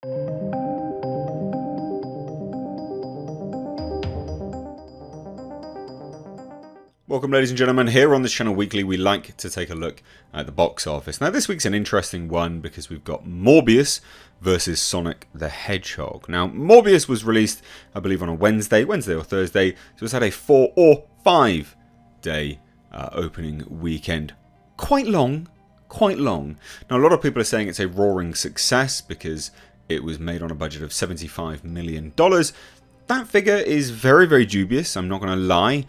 Welcome, ladies and gentlemen. Here on this channel weekly, we like to take a look at the box office. Now, this week's an interesting one because we've got Morbius versus Sonic the Hedgehog. Now, Morbius was released, I believe, on a Wednesday or Thursday, so it's had a 4 or 5 day opening weekend. Quite long. Now, a lot of people are saying it's a roaring success because it was made on a budget of $75 million. That figure is very, very dubious, I'm not going to lie.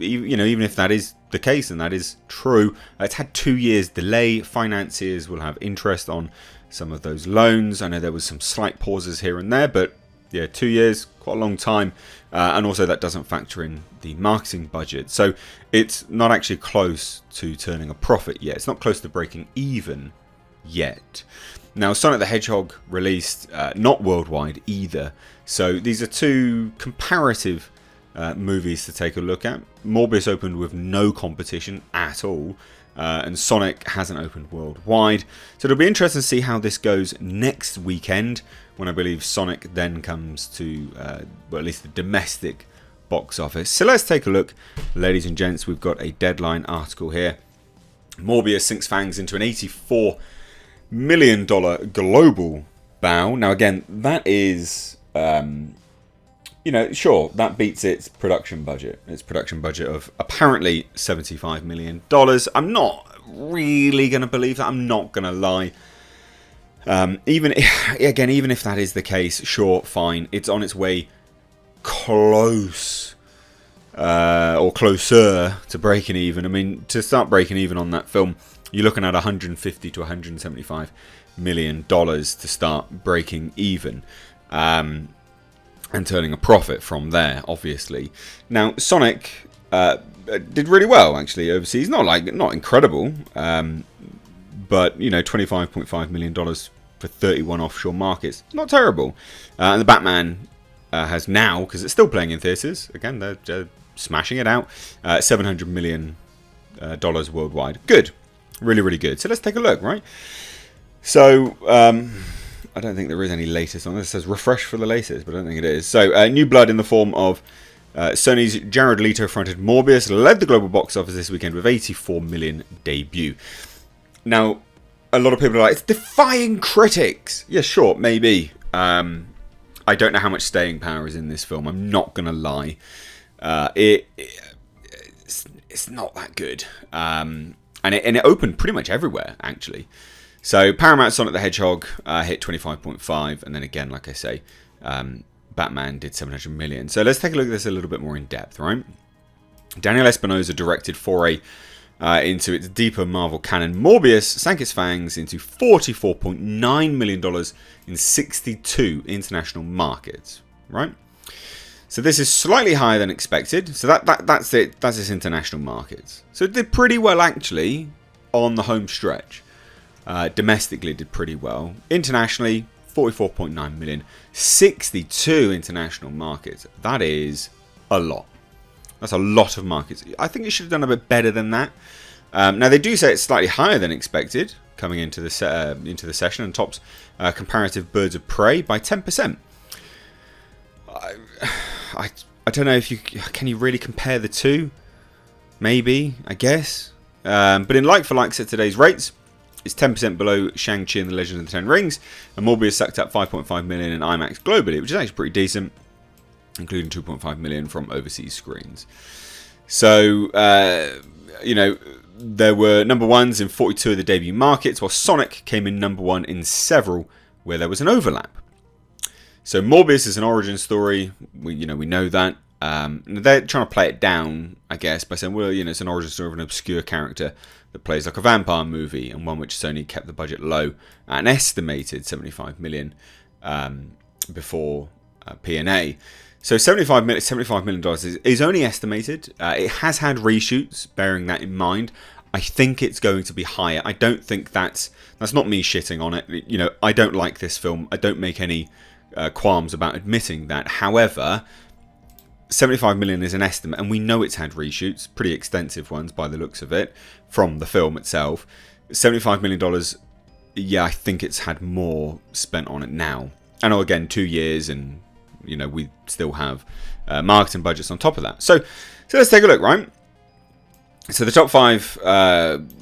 Even if that is the case, and that is true, it's had 2 years delay. Financiers will have interest on some of those loans. I know there was some slight pauses here and there, but yeah, 2 years, quite a long time. And also that doesn't factor in the marketing budget. So it's not actually close to turning a profit yet. It's not close to breaking even yet. Now, Sonic the Hedgehog released not worldwide either. So these are two comparative movies to take a look at. Morbius opened with no competition at all, and Sonic hasn't opened worldwide. So it'll be interesting to see how this goes next weekend, when I believe Sonic then comes to, well, at least the domestic box office. So let's take a look, ladies and gents. We've got a Deadline article here. Morbius sinks fangs into an $84 million global bow. Now, again, that is... sure, that beats its production budget. Its production budget of apparently $75 million. I'm not really going to believe that. I'm not going to lie. Even if that is the case, sure, fine. It's on its way close or closer to breaking even. I mean, to start breaking even on that film, you're looking at $150 to $175 million to start breaking even. And turning a profit from there, obviously. Now, Sonic did really well, actually, overseas. Not incredible, but, $25.5 million for 31 offshore markets. Not terrible. And the Batman has now, because it's still playing in theatres, again, they're smashing it out, $700 million worldwide. Good. Really, really good. So let's take a look, right? So... I don't think there is any latest on this. It says refresh for the latest, but I don't think it is. So, new blood in the form of Sony's Jared Leto-fronted Morbius led the global box office this weekend with $84 million debut. Now, a lot of people are like, it's defying critics. Yeah, sure, maybe. I don't know how much staying power is in this film. I'm not going to lie. It's not that good. And it opened pretty much everywhere, actually. So Paramount Sonic the Hedgehog hit 25.5, and then again, like I say, Batman did 700 million. So let's take a look at this a little bit more in depth, right? Daniel Espinosa directed foray into its deeper Marvel canon. Morbius sank its fangs into $44.9 million in 62 international markets, right? So this is slightly higher than expected. So that's it. That's its international markets. So it did pretty well, actually, on the home stretch. Domestically did pretty well. Internationally, 44.9 million. 62 international markets. That is a lot. That's a lot of markets. I think it should have done a bit better than that. Now, they do say it's slightly higher than expected coming into the session, and tops comparative Birds of Prey by 10%. I don't know if can you really compare the two? Maybe, I guess. But in like-for-likes at today's rates, it's 10% below Shang-Chi and the Legend of the Ten Rings, and Morbius sucked up 5.5 million in IMAX globally, which is actually pretty decent, including 2.5 million from overseas screens. So, there were number ones in 42 of the debut markets, while Sonic came in number one in several where there was an overlap. So Morbius is an origin story. We know that. They're trying to play it down, I guess, by saying, well, it's an origin story of an obscure character that plays like a vampire movie, and one which Sony kept the budget low at an estimated 75 million before P&A. So $75 million is only estimated. It has had reshoots, bearing that in mind. I think it's going to be higher. I don't think that's not me shitting on it. I don't like this film. I don't make any qualms about admitting that. However, 75 million is an estimate, and we know it's had reshoots, pretty extensive ones by the looks of it, from the film itself. $75 million yeah, I think it's had more spent on it now. I know, again, 2 years, and you know, we still have marketing budgets on top of that. So let's take a look, right? So the top 5,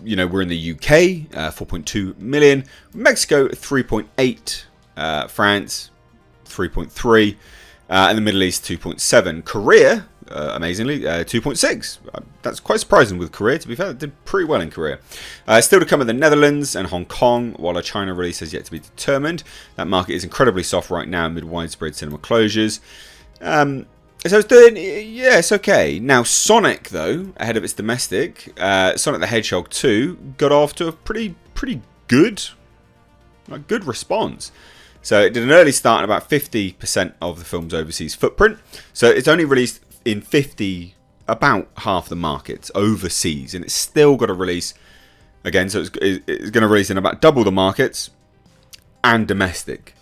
you know, we're in the UK, 4.2 million, Mexico 3.8, France 3.3, and the Middle East 2.7. Korea, amazingly, 2.6. That's quite surprising with Korea, to be fair. It did pretty well in Korea. Still to come in the Netherlands and Hong Kong, while a China release has yet to be determined. That market is incredibly soft right now amid widespread cinema closures. So it's doing, yeah, it's okay. Now, Sonic, though, ahead of its domestic, Sonic the Hedgehog 2 got off to a pretty good response. So it did an early start at about 50% of the film's overseas footprint. So it's only released in about half the markets overseas, and it's still got to release again. So it's going to release in about double the markets and domestic.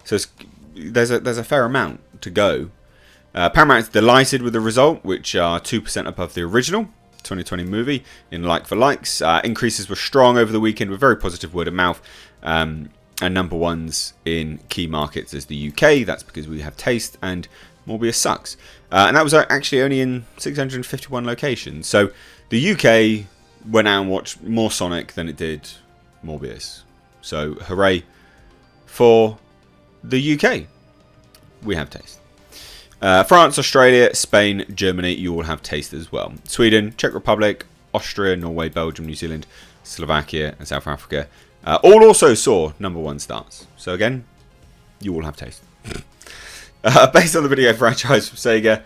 So there's a fair amount to go. Paramount's delighted with the result, which are 2% above the original 2020 movie in like-for-likes. Increases were strong over the weekend with very positive word of mouth, and number ones in key markets as the UK. That's because we have taste and Morbius sucks. And that was actually only in 651 locations. So the UK went out and watched more Sonic than it did Morbius. So hooray for the UK. We have taste. France, Australia, Spain, Germany, you all have taste as well. Sweden, Czech Republic, Austria, Norway, Belgium, New Zealand, Slovakia, and South Africa all also saw number 1 starts. So again, you all have taste. Based on the video franchise from Sega,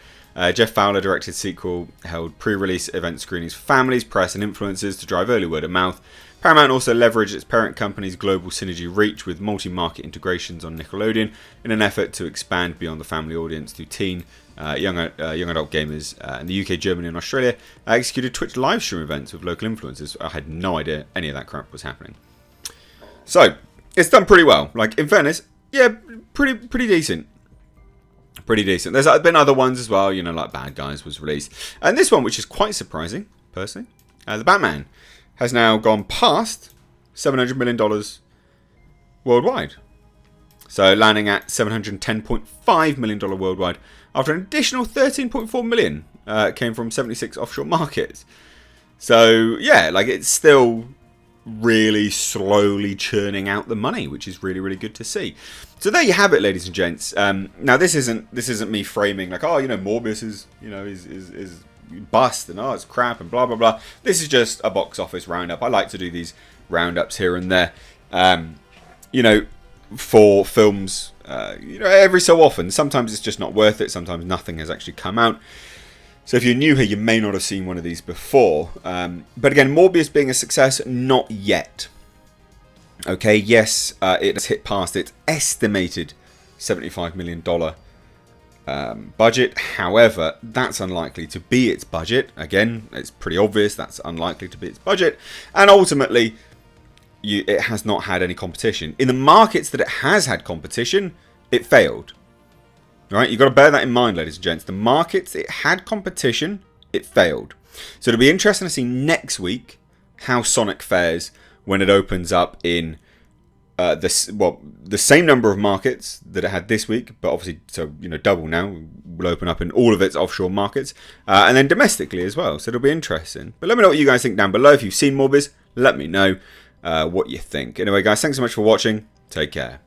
Jeff Fowler directed sequel, held pre-release event screenings for families, press, and influencers to drive early word of mouth. Paramount also leveraged its parent company's global synergy reach with multi-market integrations on Nickelodeon in an effort to expand beyond the family audience to teen, young adult gamers. In the UK, Germany, and Australia, executed Twitch live stream events with local influencers. I had no idea any of that crap was happening. So it's done pretty well. Like, in fairness, yeah, pretty decent. Pretty decent. There's been other ones as well, you know, like Bad Guys was released. And this one, which is quite surprising, personally, the Batman has now gone past $700 million worldwide. So landing at $710.5 million worldwide after an additional $13.4 million came from 76 offshore markets. So, yeah, like, it's still really slowly churning out the money, which is really good to see. So there you have it, ladies and gents. Now this isn't me framing like, oh, you know, Morbius is, you know, is bust and oh, it's crap and blah blah blah. This is just a box office roundup. I like to do these roundups here and there, you know, for films, you know, every so often. Sometimes it's just not worth it. Sometimes nothing has actually come out. So if you're new here, you may not have seen one of these before. But again, Morbius being a success, not yet. Okay, yes, it has hit past its estimated $75 million budget. However, that's unlikely to be its budget. Again, it's pretty obvious that's unlikely to be its budget. And ultimately, it has not had any competition. In the markets that it has had competition, it failed. Right, you've got to bear that in mind, ladies and gents. The markets it had competition, it failed. So it'll be interesting to see next week how Sonic fares when it opens up in the same number of markets that it had this week, but obviously, so you know, double now. Will open up in all of its offshore markets, and then domestically as well. So it'll be interesting. But let me know what you guys think down below. If you've seen Morbius, let me know what you think. Anyway, guys, thanks so much for watching. Take care.